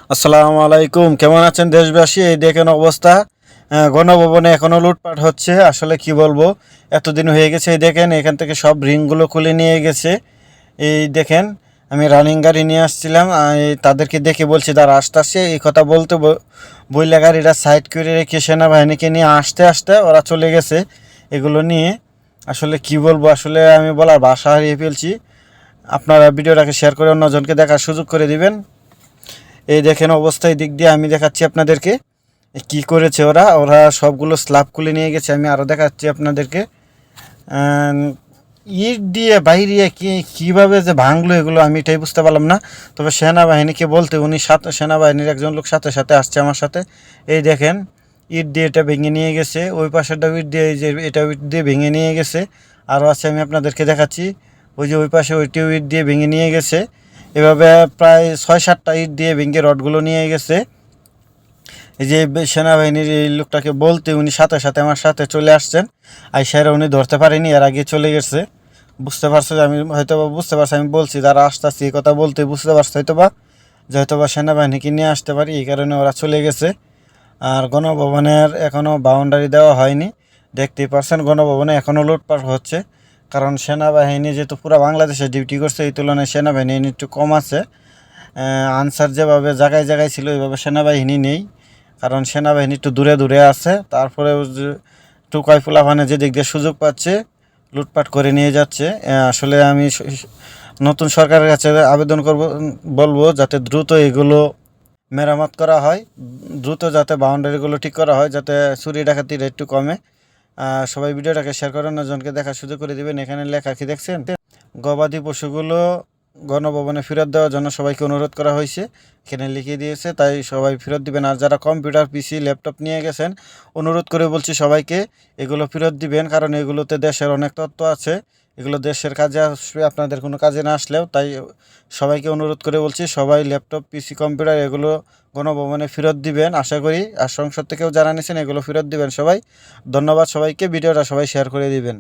আসসালামু আলাইকুম, কেমন আছেন দেশবাসী? এই দেখেন অবস্থা। গণভবনে এখনও লুটপাট হচ্ছে। আসলে কি বলবো, এতদিন হয়ে গেছে। এই দেখেন এখান থেকে সব রিংগুলো খুলে নিয়ে গেছে। এই দেখেন, আমি রানিং গাড়ি নিয়ে আসছিলাম, তাদেরকে দেখে বলছি তারা আসতে আসছে এই কথা বলতে বইলা গাড়িটা সাইড করে রেখে সেনাবাহিনীকে নিয়ে আসতে আসতে ওরা চলে গেছে এগুলো নিয়ে। আসলে কি বলবো, আসলে আমি বলার ভাষা হারিয়ে ফেলছি। আপনারা ভিডিওটাকে শেয়ার করে অন্যজনকে দেখার সুযোগ করে দিবেন। এই দেখেন অবস্থায় দিক দিয়ে আমি দেখাচ্ছি আপনাদেরকে কি করেছে ওরা। সবগুলো স্ল্যাব খুলে নিয়ে গেছে। আমি আরও দেখাচ্ছি আপনাদেরকে। ইট দিয়ে বাইরে কীভাবে যে ভাঙলো এগুলো আমি এটাই বুঝতে পারলাম না। তবে সেনাবাহিনীকে বলতে উনি সেনাবাহিনীর একজন লোক সাথে সাথে আসছে আমার সাথে। এই দেখেন ইট দিয়ে এটা ভেঙে নিয়ে গেছে, ওই পাশেরটা ইট দিয়ে, এই যে এটা ইট দিয়ে ভেঙে নিয়ে গেছে। আরও আছে, আমি আপনাদেরকে দেখাচ্ছি। ওই যে ওই পাশে ওইটিও ইট দিয়ে ভেঙে নিয়ে গেছে। এভাবে প্রায় 6-7টা ইট দিয়ে ভেঙে রডগুলো নিয়ে গেছে। এই যে সেনাবাহিনীর এই লোকটাকে বলতে উনি সাথে সাথে আমার সাথে চলে আসছেন। আইসারা উনি ধরতে পারেনি, এর আগে চলে গেছে। বুঝতে পারছো যে আমি হয়তো বা বুঝতে পারছি, আমি বলছি তারা আসতেছি এই কথা বলতে বুঝতে পারছো হয়তো বা যে হয়তো বা সেনাবাহিনীকে নিয়ে আসতে পারি, এই কারণে ওরা চলে গেছে। আর গণভবনের এখনও বাউন্ডারি দেওয়া হয়নি। দেখতেই পারছেন গণভবনে এখনও লুটপাট হচ্ছে। কারণ সেনাবাহিনী যেহেতু পুরো বাংলাদেশে ডিউটি করছে, এই তুলনায় সেনাবাহিনী একটু কম আছে। আনসার যেভাবে জায়গায় জায়গায় ছিল ওইভাবে সেনাবাহিনী নেই। কারণ সেনাবাহিনী একটু দূরে দূরে আছে। তারপরেও যে টুকাই ফুলাফানে যেদিক দিয়ে সুযোগ পাচ্ছে লুটপাট করে নিয়ে যাচ্ছে। আসলে আমি নতুন সরকারের কাছে আবেদন করব, বলবো যাতে দ্রুত এগুলো মেরামত করা হয়, দ্রুত যাতে বাউন্ডারিগুলো ঠিক করা হয়, যাতে চুরি ডাকাতির একটু কমে। সবাই ভিডিওটাকে শেয়ার করে অন্যজনকে দেখার সুযোগ করে দিবেন। এখানে লেখা কি দেখছেন? গবাদি পশুগুলো গণভবনে ফেরত দেওয়ার জন্য সবাইকে অনুরোধ করা হয়েছে, এখানে লিখিয়ে দিয়েছে। তাই সবাই ফেরত দিবেন। আর যারা কম্পিউটার, পিসি, ল্যাপটপ নিয়ে গেছেন, অনুরোধ করে বলছি সবাইকে এগুলো ফেরত দিবেন। কারণ এগুলোতে দেশের অনেক তথ্য আছে, এগুলো দেশের কাজে আসবে, আপনাদের কোনো কাজে না আসলেও। তাই সবাইকে অনুরোধ করে বলছি সবাই ল্যাপটপ, পিসি, কম্পিউটার এগুলো গণভবনে ফেরত দিবেন আশা করি। আর সংসদ থেকেও যারা নিয়েছেন এগুলো ফেরত দিবেন সবাই। ধন্যবাদ সবাইকে। ভিডিওটা সবাই শেয়ার করে দিবেন।